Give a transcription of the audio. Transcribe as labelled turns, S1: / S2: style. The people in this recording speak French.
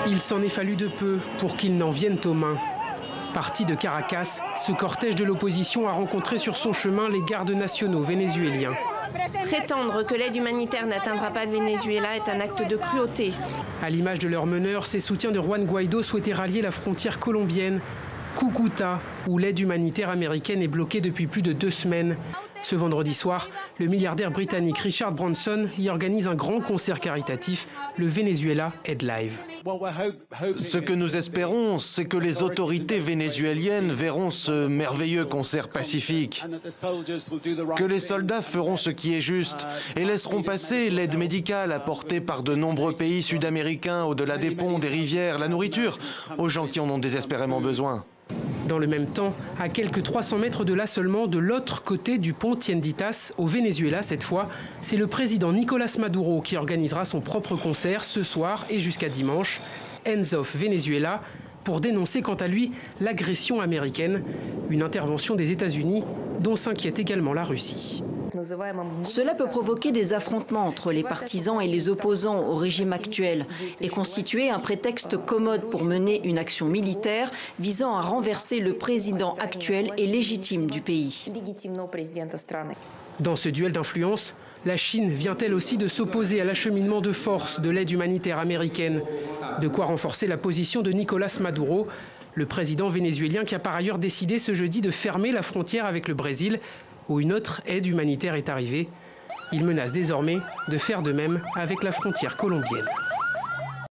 S1: Il s'en est fallu de peu pour qu'ils n'en viennent aux mains. Parti de Caracas, ce cortège de l'opposition a rencontré sur son chemin les gardes nationaux vénézuéliens.
S2: Prétendre que l'aide humanitaire n'atteindra pas le Venezuela est un acte de cruauté.
S1: À l'image de leur meneur, ces soutiens de Juan Guaidó souhaitaient rallier la frontière colombienne, Cúcuta, où l'aide humanitaire américaine est bloquée depuis plus de 2 semaines. Ce vendredi soir, le milliardaire britannique Richard Branson y organise un grand concert caritatif, le Venezuela Aid Live.
S3: Ce que nous espérons, c'est que les autorités vénézuéliennes verront ce merveilleux concert pacifique, que les soldats feront ce qui est juste et laisseront passer l'aide médicale apportée par de nombreux pays sud-américains au-delà des ponts, des rivières, la nourriture, aux gens qui en ont désespérément besoin.
S1: Dans le même temps, à quelques 300 mètres de là seulement, de l'autre côté du pont Tienditas, au Venezuela cette fois, c'est le président Nicolás Maduro qui organisera son propre concert ce soir et jusqu'à dimanche, Hands Off Venezuela, pour dénoncer quant à lui l'agression américaine, une intervention des États-Unis dont s'inquiète également la Russie.
S4: Cela peut provoquer des affrontements entre les partisans et les opposants au régime actuel et constituer un prétexte commode pour mener une action militaire visant à renverser le président actuel et légitime du pays.
S1: Dans ce duel d'influence, la Chine vient elle aussi de s'opposer à l'acheminement de force de l'aide humanitaire américaine. De quoi renforcer la position de Nicolás Maduro, le président vénézuélien qui a par ailleurs décidé ce jeudi de fermer la frontière avec le Brésil, où une autre aide humanitaire est arrivée. Il menace désormais de faire de même avec la frontière colombienne.